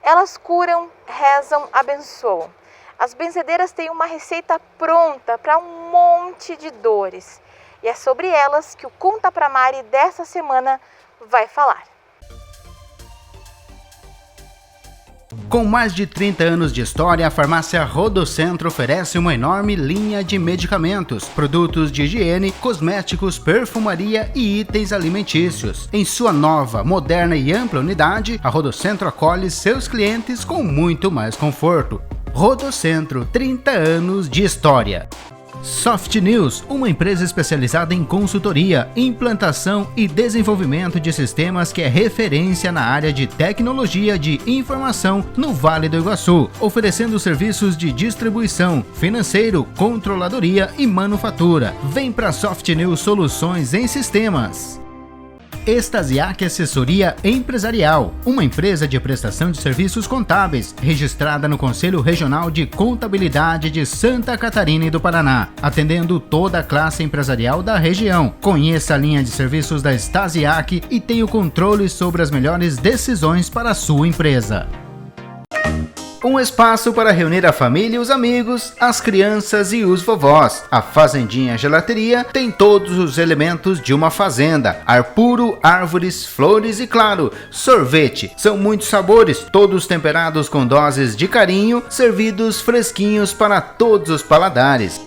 Elas curam, rezam, abençoam. As benzedeiras têm uma receita pronta para um monte de dores. E é sobre elas que o Conta Pra Mari dessa semana vai falar. Com mais de 30 anos de história, a farmácia Rodocentro oferece uma enorme linha de medicamentos, produtos de higiene, cosméticos, perfumaria e itens alimentícios. Em sua nova, moderna e ampla unidade, a Rodocentro acolhe seus clientes com muito mais conforto. Rodocentro, 30 anos de história. Soft News, uma empresa especializada em consultoria, implantação e desenvolvimento de sistemas que é referência na área de tecnologia de informação no Vale do Iguaçu, oferecendo serviços de distribuição, financeiro, controladoria e manufatura. Vem para Soft News Soluções em Sistemas. Estasiac Assessoria Empresarial, uma empresa de prestação de serviços contábeis, registrada no Conselho Regional de Contabilidade de Santa Catarina e do Paraná, atendendo toda a classe empresarial da região. Conheça a linha de serviços da Estasiac e tenha o controle sobre as melhores decisões para a sua empresa. Um espaço para reunir a família e os amigos, as crianças e os vovós. A Fazendinha Gelateria tem todos os elementos de uma fazenda: ar puro, árvores, flores e, claro, sorvete. São muitos sabores, todos temperados com doses de carinho, servidos fresquinhos para todos os paladares.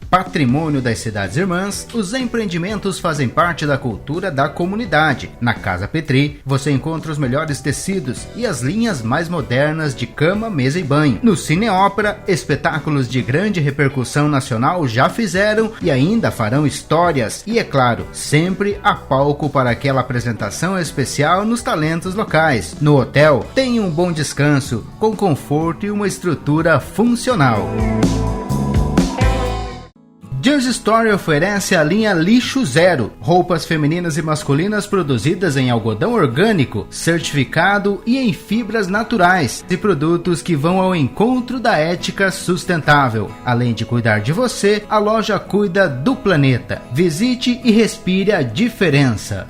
Patrimônio das cidades irmãs, os empreendimentos fazem parte da cultura da comunidade. Na Casa Petri, você encontra os melhores tecidos e as linhas mais modernas de cama, mesa e banho. No Cine Ópera, espetáculos de grande repercussão nacional já fizeram e ainda farão histórias. E é claro, sempre há palco para aquela apresentação especial nos talentos locais. No hotel, tem um bom descanso, com conforto e uma estrutura funcional. Just Story oferece a linha Lixo Zero, roupas femininas e masculinas produzidas em algodão orgânico, certificado e em fibras naturais, e produtos que vão ao encontro da ética sustentável. Além de cuidar de você, a loja cuida do planeta. Visite e respire a diferença.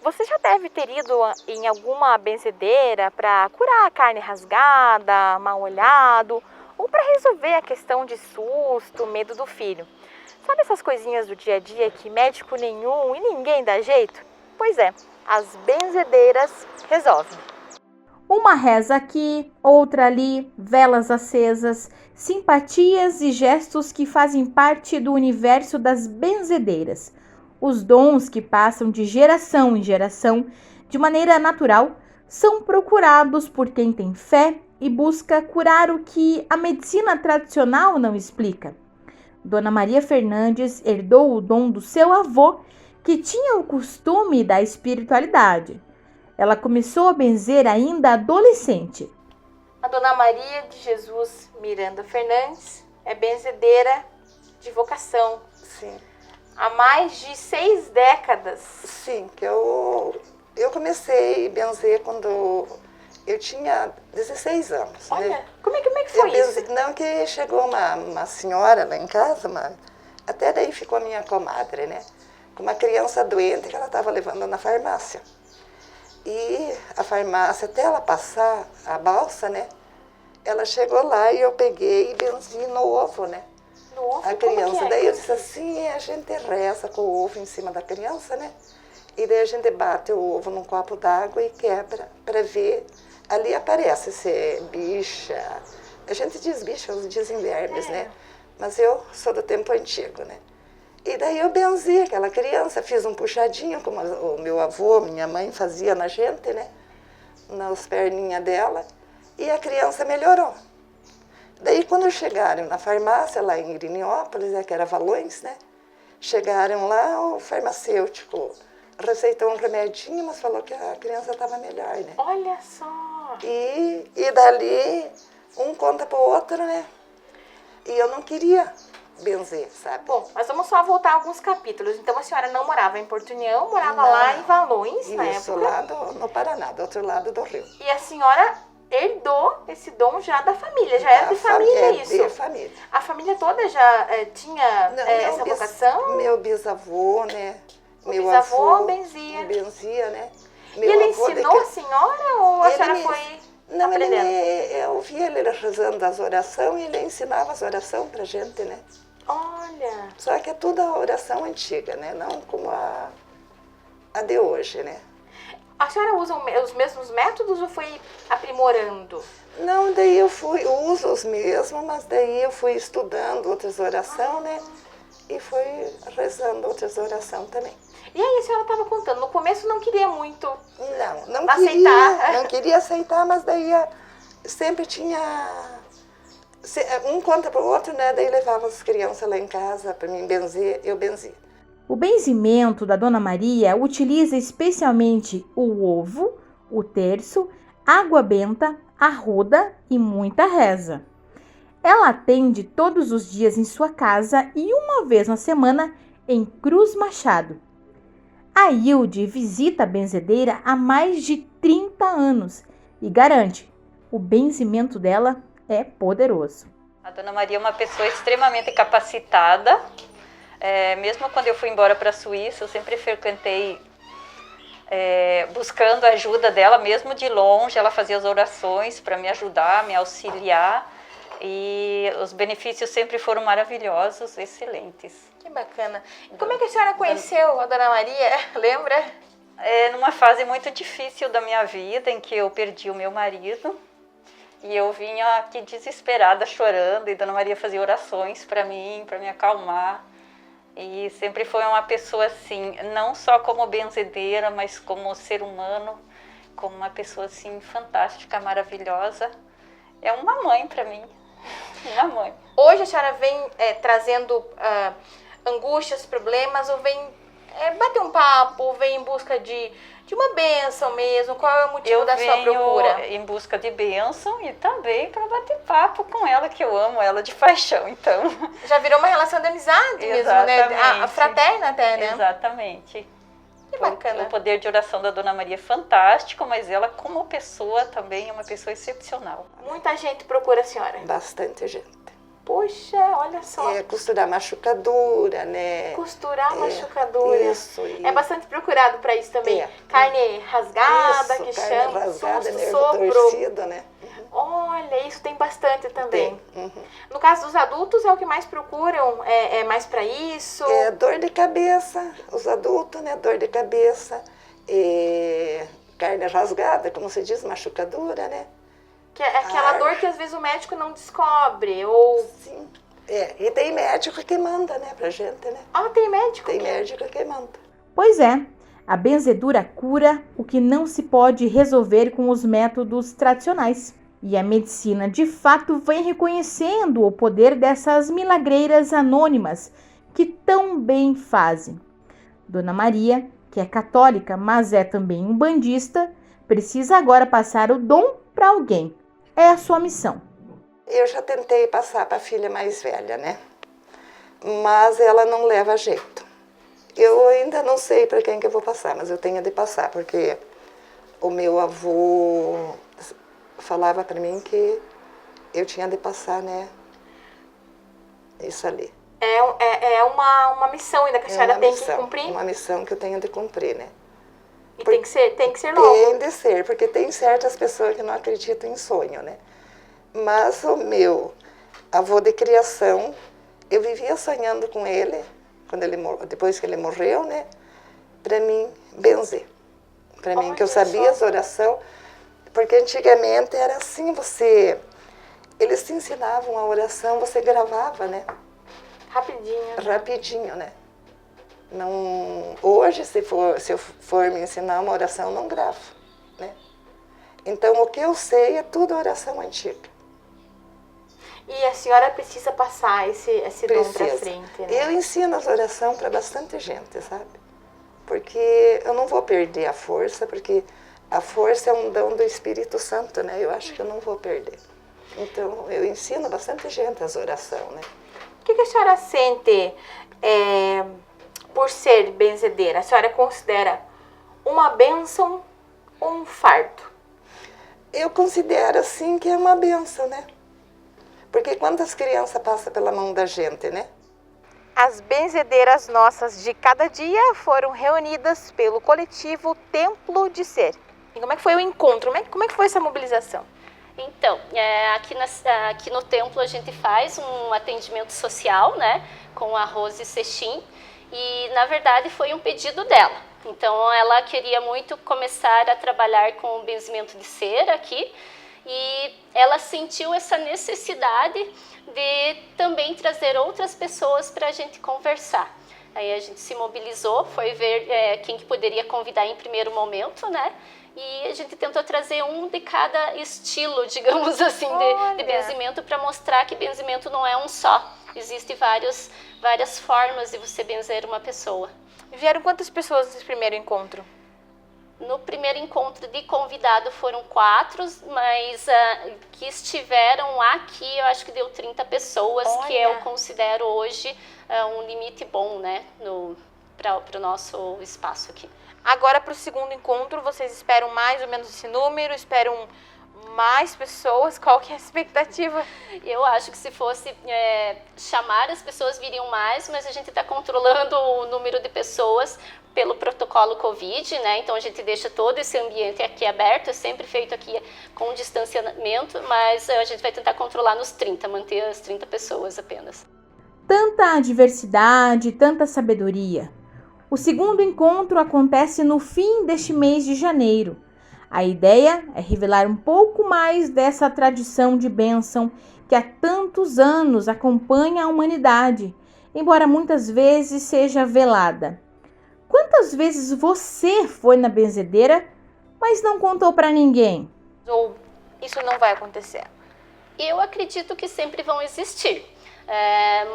Você já deve ter ido em alguma benzedeira para curar a carne rasgada, mal olhado, ou para resolver a questão de susto, medo do filho. Sabe essas coisinhas do dia a dia que médico nenhum e ninguém dá jeito? Pois é, as benzedeiras resolvem. Uma reza aqui, outra ali, velas acesas, simpatias e gestos que fazem parte do universo das benzedeiras. Os dons que passam de geração em geração, de maneira natural, são procurados por quem tem fé e busca curar o que a medicina tradicional não explica. Dona Maria Fernandes herdou o dom do seu avô, que tinha o costume da espiritualidade. Ela começou a benzer ainda adolescente. A Dona Maria de Jesus Miranda Fernandes é benzedeira de vocação. Sim. Há mais de 6 décadas. Sim, que eu comecei a benzer quando eu tinha 16 anos. Olha, né? como é que foi isso? Não, que chegou uma senhora lá em casa, até daí ficou a minha comadre, né? Com uma criança doente que ela estava levando na farmácia. E a farmácia, até ela passar a balsa, né? Ela chegou lá e eu peguei e benzi no ovo, né? No ovo? A criança. Daí eu disse assim, a gente reza com o ovo em cima da criança, né? E daí a gente bate o ovo num copo d'água e quebra para ver. Ali aparece se é bicha. A gente diz bicha, eles dizem vermes, né? Mas eu sou do tempo antigo, né? E daí eu benzi aquela criança, fiz um puxadinho, como o meu avô, minha mãe fazia na gente, né? Nas perninhas dela. E a criança melhorou. Daí quando chegaram na farmácia, lá em Iriniópolis, que era Valões, né? Chegaram lá, o farmacêutico receitou um remedinho, mas falou que a criança estava melhor, né? Olha só! E dali, um conta pro outro, né? E eu não queria benzer, sabe? Bom, mas vamos só voltar alguns capítulos. Então a senhora não morava em Porto União, morava lá em Valões, na época? Isso, lá no Paraná, do outro lado do rio. E a senhora herdou esse dom já da família, já era de família isso? De família. A família toda já tinha essa vocação? Meu bisavô, né? Meu bisavô benzia. Benzia, né? E ele ensinou a senhora ou a senhora foi... Não, aprendendo? eu via ele rezando as orações e ele ensinava as orações pra gente, né? Olha, Só que é tudo a oração antiga, né? Não como a de hoje, né? a senhora usa os mesmos métodos ou foi aprimorando? Não, daí eu uso os mesmos, mas daí eu fui estudando outras orações, né? E fui rezando outras orações também. E aí a senhora estava contando, no começo não queria muito Não aceitar. não queria aceitar, mas daí sempre tinha... Um conta para o outro, né? Daí levava as crianças lá em casa para mim benzer, eu benzia. O benzimento da Dona Maria utiliza especialmente o ovo, o terço, água benta, arruda e muita reza. Ela atende todos os dias em sua casa e uma vez na semana em Cruz Machado. A Hilde visita a benzedeira há mais de 30 anos e garante, o benzimento dela é poderoso. A Dona Maria é uma pessoa extremamente capacitada. Mesmo quando eu fui embora para a Suíça, eu sempre frequentei buscando a ajuda dela, mesmo de longe. Ela fazia as orações para me ajudar, me auxiliar. E os benefícios sempre foram maravilhosos, excelentes. Que bacana. E como é que a senhora conheceu a Dona Maria? Lembra? Numa fase muito difícil da minha vida, em que eu perdi o meu marido. E eu vinha aqui desesperada, chorando, e Dona Maria fazia orações para mim, para me acalmar. E sempre foi uma pessoa assim, não só como benzedeira, mas como ser humano, como uma pessoa assim fantástica, maravilhosa. É uma mãe para mim, uma mãe. Hoje a senhora vem trazendo angústias, problemas, ou vem bater um papo, vem em busca de uma bênção mesmo? Qual é o motivo da sua procura? Eu venho em busca de bênção e também para bater papo com ela, que eu amo ela de paixão, então. Já virou uma relação de amizade mesmo, né? A fraterna até, né? Exatamente. Que bacana. O poder de oração da Dona Maria é fantástico, mas ela como pessoa também é uma pessoa excepcional. Muita gente procura a senhora. Bastante gente. Poxa, olha só. Costurar machucadura, né? Costurar machucadura. Isso. É bastante procurado para isso também. Carne rasgada, que carne chama. rasgada, nervo sopro. torcido, né? Olha, isso tem bastante também. Tem. No caso dos adultos, é o que mais procuram? É mais para isso? Dor de cabeça, os adultos, né? Dor de cabeça. Carne rasgada, como se diz, machucadura, né? Que é aquela dor que às vezes o médico não descobre, ou... Sim. E tem médico que manda, né, pra gente, né? Ah, tem médico? Tem médico que manda. Pois é, a benzedura cura o que não se pode resolver com os métodos tradicionais. E a medicina, de fato, vem reconhecendo o poder dessas milagreiras anônimas que tão bem fazem. Dona Maria, que é católica, mas é também umbandista, precisa agora passar o dom para alguém. É a sua missão. Eu já tentei passar para a filha mais velha, né? Mas ela não leva jeito. Eu ainda não sei para quem que eu vou passar, mas eu tenho de passar, porque o meu avô falava para mim que eu tinha de passar, né? Isso ali. É uma missão ainda que a senhora tem que cumprir? Uma missão que eu tenho de cumprir, né? E tem que ser logo. Tem de ser, porque tem certas pessoas que não acreditam em sonho, né? Mas o meu avô de criação, eu vivia sonhando com ele, depois que ele morreu, né? Para mim benzer. Para mim, que eu sabia as orações, porque antigamente era assim, eles te ensinavam a oração, você gravava, né? Rapidinho, né? Não, hoje, se eu for me ensinar uma oração, não gravo, né? Então, o que eu sei é tudo oração antiga. E a senhora precisa passar esse dom para frente, né? Eu ensino as orações para bastante gente, sabe? Porque eu não vou perder a força, porque a força é um dom do Espírito Santo, né? Eu acho que eu não vou perder. Então, eu ensino bastante gente as orações, né? O que a senhora sente por ser benzedeira? A senhora considera uma bênção ou um fardo? Eu considero, assim, que é uma bênção, né? Porque quantas crianças passam pela mão da gente, né? As benzedeiras nossas de cada dia foram reunidas pelo coletivo Templo de Ser. E como é que foi o encontro? Como é que foi essa mobilização? Então, aqui no templo a gente faz um atendimento social, né, com a Rose Sechim, e na verdade foi um pedido dela. Então ela queria muito começar a trabalhar com o benzimento de cera aqui, e ela sentiu essa necessidade de também trazer outras pessoas para a gente conversar. Aí a gente se mobilizou, foi ver quem que poderia convidar em primeiro momento, né? E a gente tentou trazer um de cada estilo, digamos assim, de benzimento, para mostrar que benzimento não é um só. Existem várias formas de você benzer uma pessoa. Vieram quantas pessoas nesse primeiro encontro? No primeiro encontro de convidado foram 4, mas que estiveram aqui, eu acho que deu 30 pessoas, que eu considero hoje um limite bom, né, para o nosso espaço aqui. Agora, para o segundo encontro, vocês esperam mais ou menos esse número? Esperam mais pessoas? Qual que é a expectativa? Eu acho que se fosse chamar, as pessoas viriam mais, mas a gente está controlando o número de pessoas pelo protocolo Covid, né? Então a gente deixa todo esse ambiente aqui aberto, é sempre feito aqui com distanciamento, mas a gente vai tentar controlar nos 30, manter as 30 pessoas apenas. Tanta diversidade, tanta sabedoria. O segundo encontro acontece no fim deste mês de janeiro. A ideia é revelar um pouco mais dessa tradição de bênção que há tantos anos acompanha a humanidade, embora muitas vezes seja velada. Quantas vezes você foi na benzedeira, mas não contou para ninguém? Ou isso não vai acontecer? Eu acredito que sempre vão existir.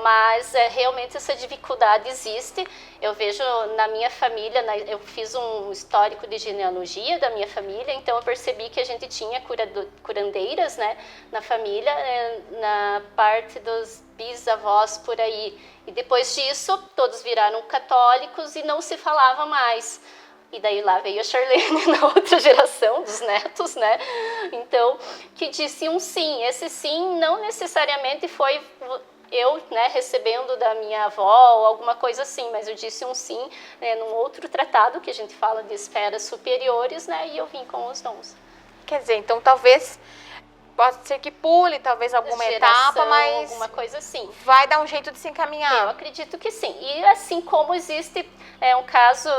Mas realmente essa dificuldade existe. Eu vejo na minha família, eu fiz um histórico de genealogia da minha família, então eu percebi que a gente tinha curandeiras, né, na família, na parte dos bisavós por aí. E depois disso, todos viraram católicos e não se falava mais. E daí lá veio a Charlene na outra geração dos netos, né? Então, que disse um sim. Esse sim não necessariamente foi eu, né, recebendo da minha avó ou alguma coisa assim, mas eu disse um sim, né, num outro tratado que a gente fala de esferas superiores, né, e eu vim com os dons. Quer dizer, então talvez, pode ser que pule, talvez alguma etapa, mas alguma coisa assim. Vai dar um jeito de se encaminhar. Eu acredito que sim. E assim como existe um caso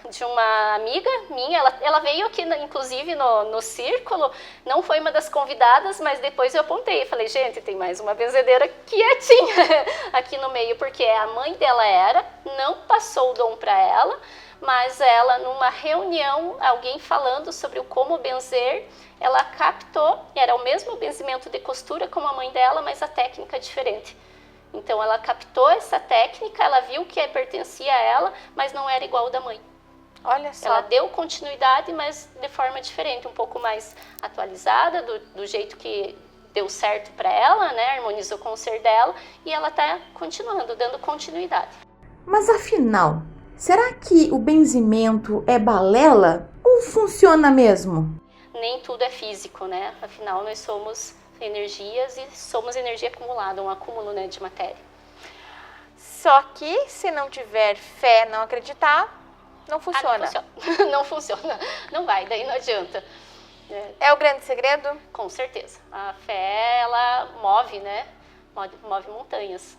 de uma amiga minha, ela veio aqui, inclusive, no círculo, não foi uma das convidadas, mas depois eu apontei e falei, gente, tem mais uma benzedeira quietinha aqui no meio, porque a mãe dela não passou o dom para ela, mas ela, numa reunião, alguém falando sobre o como benzer, ela captou, era o mesmo benzimento de costura como a mãe dela, mas a técnica é diferente. Então ela captou essa técnica, ela viu que pertencia a ela, mas não era igual ao da mãe. Olha só. Ela deu continuidade, mas de forma diferente, um pouco mais atualizada, do jeito que deu certo para ela, né? Harmonizou com o ser dela, e ela está continuando, dando continuidade. Mas afinal, será que o benzimento é balela ou funciona mesmo? Nem tudo é físico, né? Afinal, nós somos energias e somos energia acumulada, um acúmulo, né, de matéria. Só que se não tiver fé, não acreditar, não funciona. Não funciona. Não funciona. Não vai, daí não adianta. É o grande segredo? Com certeza. A fé, ela move, né? Move montanhas.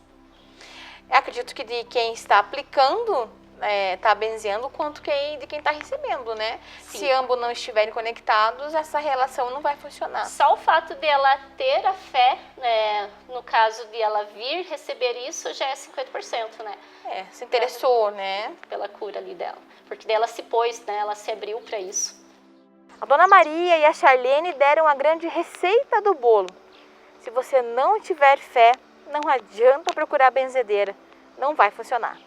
Eu acredito que de quem está aplicando, está benzeando, quanto de quem está recebendo, né? Sim. Se ambos não estiverem conectados, essa relação não vai funcionar. Só o fato de ela ter a fé, no caso de ela vir receber isso, já é 50%, né? Se interessou, né? Pela cura ali dela. Porque dela se pôs, né? Ela se abriu para isso. A Dona Maria e a Charlene deram a grande receita do bolo. Se você não tiver fé, não adianta procurar a benzedeira. Não vai funcionar.